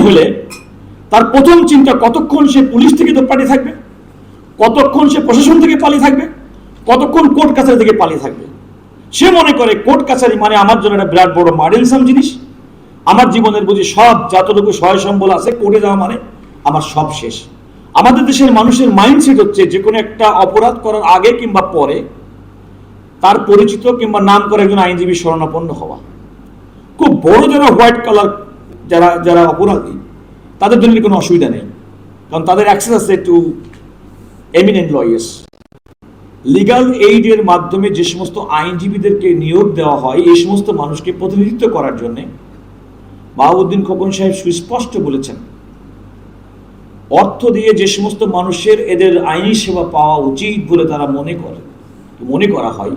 হলে তার প্রথম চিন্তা কতক্ষণ সে পুলিশ থেকে পালিয়ে থাকবে, কতক্ষণ সে প্রশাসন থেকে পালিয়ে থাকবে, কতক্ষণ কোর্ট কাছারি থেকে পালিয়ে থাকবে। সে মনে করে কোর্ট কাছারি মানে আমার জন্য একটা বিরাট বড় মার্ডেনসাম জিনিস, আমার জীবনের বুঝি সব যতটুকু সহায় সম্বল আছে কোর্টে যাওয়া মানে আমার সব শেষ। আমাদের দেশের মানুষের মাইন্ডসেট হচ্ছে যে কোনো একটা অপরাধ করার আগে কিংবা পরে তার পরিচিত কিংবা নাম করে একজন আইনজীবী শরণাপন্ন হওয়া। খুব বড় যারা হোয়াইট কালার যারা যারা অপরাধী তাদের জন্য কোনো অসুবিধা নেই, কারণ তাদের অ্যাক্সেস আছে টু এমিনেন্ট লয়ার্স। লিগাল এইডের মাধ্যমে যে সমস্ত আইনজীবীদেরকে নিয়োগ দেওয়া হয় এই সমস্ত মানুষকে প্রতিনিধিত্ব করার জন্য বাহাউদ্দিন খোকন সাহেব সুস্পষ্ট বলেছেন, অর্থ দিয়ে যে সমস্ত মানুষের এদের আইনি সেবা পাওয়া উচিত বলে তারা মনে করা হয়,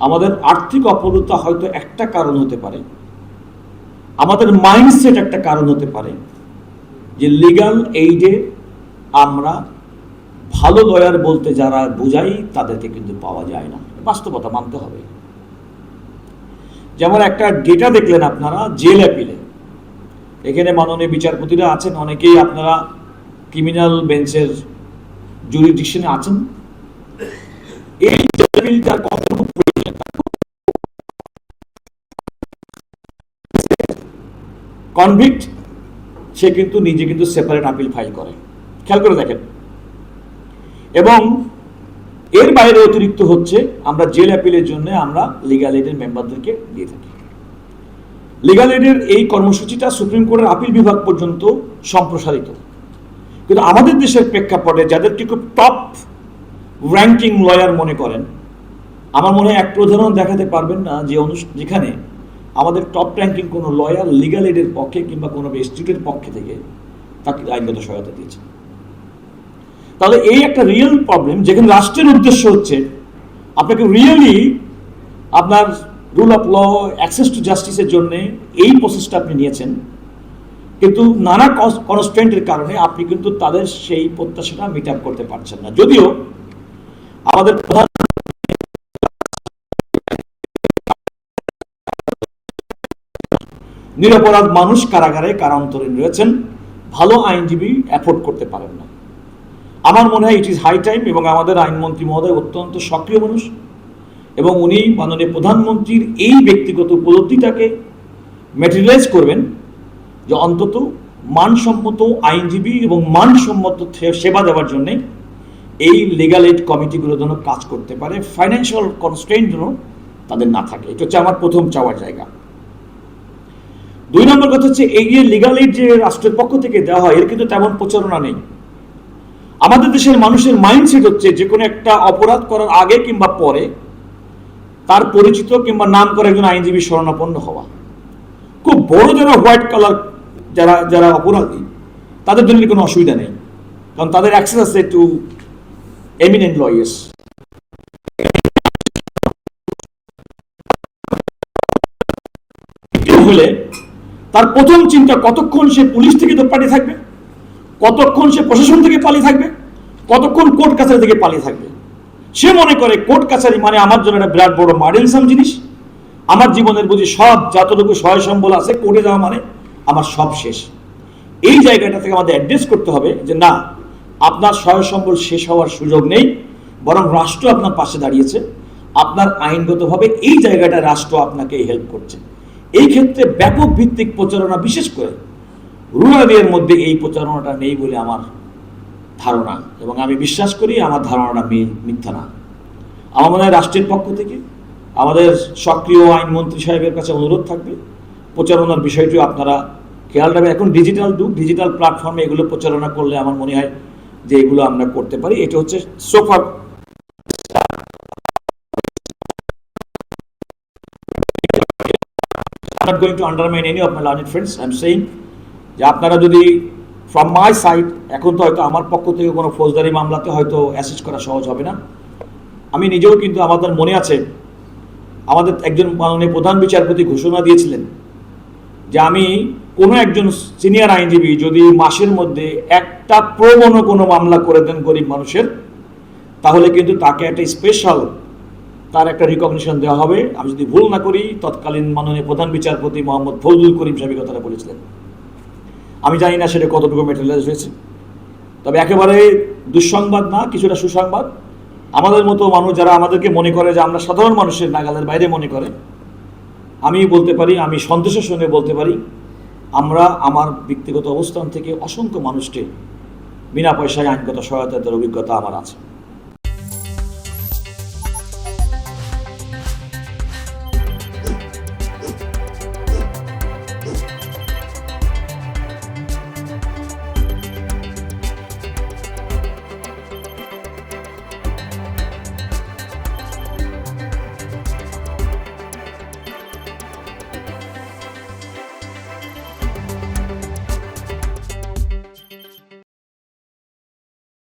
আমাদের আর্থিক অপরতা হয়তো একটা কারণ হতে পারে, আমাদের মাইন্ডসেট একটা কারণ হতে পারে যে লিগাল এইডে আমরা ভালো লয়ার বলতে যারা বোঝাই তাদেরকে কিন্তু পাওয়া যায় না, বাস্তবতা মানতে হবে। যেমন একটা ডেটা দেখলেন আপনারা জেল অ্যাপিলে, এখানে মাননীয় বিচারপতিরা আছেন, অনেকেই আপনারা ক্রিমিনাল বেঞ্চের জুরিডিকশনে আছেন। এই জেল অ্যাপিলটা কতটুকু কনভিক্ট সে কিন্তু নিজে কিন্তু সেপারেট আপিল ফাইল করে, খেয়াল করে দেখেন। এবং এর বাইরে অতিরিক্ত হচ্ছে আমরা জেল অ্যাপিলের জন্য আমরা লিগাল এইডের মেম্বারদেরকে দিয়ে থাকি। লিগাল এইডের এই কর্মসূচিটা সুপ্রিম কোর্টের আপিল বিভাগ পর্যন্ত সম্প্রসারিত, কিন্তু আমাদের দেশের প্রেক্ষাপটে যাদেরকে খুব টপ র্যাঙ্কিং লয়ার মনে করেন, আমার মনে হয় একটা উদাহরণ দেখাতে পারবেন না যেখানে আমাদের টপ র্যাঙ্কিং কোনো লয়ার লিগাল এইডের পক্ষে কিংবা কোনো ইনস্টিটিউটের পক্ষে থেকে তাকে আইনগত সহায়তা দিয়েছে। তাহলে এই একটা রিয়েল প্রবলেম, যেখানে রাষ্ট্রের উদ্দেশ্য হচ্ছে আপনাকে রিয়েলি আপনার rule of law, access to জাস্টিসের জন্য এই প্রসেসটা আপনি নিয়েছেন, কিন্তু নানা কনস্ট্রেন্টের কারণে আপনি কিন্তু তাদের সেই প্রত্যাশাটা মিট আপ করতে পারছেন না। যদিও আমাদের প্রধান নিরপরাধ মানুষ কারাগারে কারান্তরীণ রয়েছেন, ভালো আইনজীবী অ্যাফোর্ড করতে পারেন না। আমার মনে হয় ইট ইজ হাই টাইম, এবং আমাদের আইনমন্ত্রী মহোদয় অত্যন্ত সক্রিয় মানুষ, এবং উনি মাননীয় প্রধানমন্ত্রীর এই ব্যক্তিগত উপলব্ধিটাকে ম্যাটেরিয়ালাইজ করবেন যে অন্তত মানসম্মত আইনজীবী এবং মানসম্মত সেবা দেওয়ার জন্য এই লিগাল এইড কমিটিগুলো যেন কাজ করতে পারে, ফাইন্যান্সিয়াল কনস্ট্রেইন যেন তাদের না থাকে। এটা হচ্ছে আমার প্রথম চাওয়ার জায়গা। দুই নম্বর কথা হচ্ছে এই যে লিগাল এইড যে রাষ্ট্রের পক্ষ থেকে দেওয়া হয় এর কিন্তু তেমন প্রচারণা নেই। আমাদের দেশের মানুষের মাইন্ডসেট হচ্ছে যে কোনো একটা অপরাধ করার আগে কিংবা পরে তার পরিচিত কিংবা নাম করে একজন আইনজীবী শরণাপন্ন হওয়া। খুব বড় যারা হোয়াইট কালার যারা যারা অপরাধী তাদের জন্য কোনো অসুবিধা নেই, কারণ তাদের অ্যাক্সেস আছে টু এমিনেন্ট লয়ার্স। হলে তার প্রথম চিন্তা কতক্ষণ সে পুলিশ থেকে পালিয়ে থাকবে, কতক্ষণ সে প্রশাসন থেকে পালিয়ে থাকবে, কতক্ষণ কোর্ট কাছারি থেকে পালিয়ে থাকবে। সে মনে করে কোর্ট কাছারি মানে আমার জন্য একটা বিরাট বড় মার্ডেনসাম জিনিস, আমার জীবনের বুঝি সব যতটুকু সহায় সম্বল আছে কোর্টে যাওয়া মানে আমার সব শেষ। এই জায়গাটা থেকে আমাদের অ্যাড্রেস করতে হবে যে না, আপনার সহায় সম্বল শেষ হওয়ার সুযোগ নেই, বরং রাষ্ট্র আপনার পাশে দাঁড়িয়েছে, আপনার আইনগতভাবে এই জায়গাটা রাষ্ট্র আপনাকে হেল্প করছে। এই ক্ষেত্রে ব্যাপক ভিত্তিক প্রচারণা, বিশেষ করে রুরাল এরিয়ার মধ্যে এই প্রচারণাটা নেই বলে আমার ধারণা, এবং আমি বিশ্বাস করি আমার ধারণাটা মিথ্যা না। আমার মনে হয় রাষ্ট্রের পক্ষ থেকে আমাদের সক্রিয় আইনমন্ত্রী সাহেবের কাছে অনুরোধ থাকবে, প্রচারণার বিষয়টিও আপনারা খেয়াল রাখবেন। এখন ডিজিটাল প্ল্যাটফর্মে এগুলো প্রচারণা করলে আমার মনে হয় যে এগুলো আমরা করতে পারি। এটা হচ্ছে সোফার I'm not going to undermine any of my learned friends. I'm saying যে আপনারা যদি ফ্রম মাই সাইড, এখন তো হয়তো আমার পক্ষ থেকে কোনো ফৌজদারি মামলাতে হয়তো অ্যাসিস্ট করা সহজ হবে না। আমি নিজেও কিন্তু আমাদের মনে আছে আমাদের একজন মাননীয় প্রধান বিচারপতি ঘোষণা দিয়েছিলেন যে আমি কোনো একজন সিনিয়র আইনজীবী যদি মাসের মধ্যে একটা প্রবণ কোনো মামলা করে দেন গরিব মানুষের, তাহলে কিন্তু তাকে একটা স্পেশাল তার একটা রিকগনিশন দেওয়া হবে। আমি যদি ভুল না করি তৎকালীন মাননীয় প্রধান বিচারপতি মোহাম্মদ ফজলুল করিম সাহেব কথাটা বলেছিলেন। আমি জানি না সেটা কতটুকু মেটেরিয়ালাইজ হয়েছে, তবে একেবারে দুঃসংবাদ না, কিছুটা সুসংবাদ। আমাদের মতো মানুষ যারা আমাদেরকে মনে করে যে আমরা সাধারণ মানুষের নাগালের বাইরে মনে করে, আমি বলতে পারি, আমি সন্তোষের সঙ্গে বলতে পারি, আমরা আমার ব্যক্তিগত অবস্থান থেকে অসংখ্য মানুষকে বিনা পয়সায় আইনগত সহায়তা দেওয়ার অভিজ্ঞতা আমার আছে।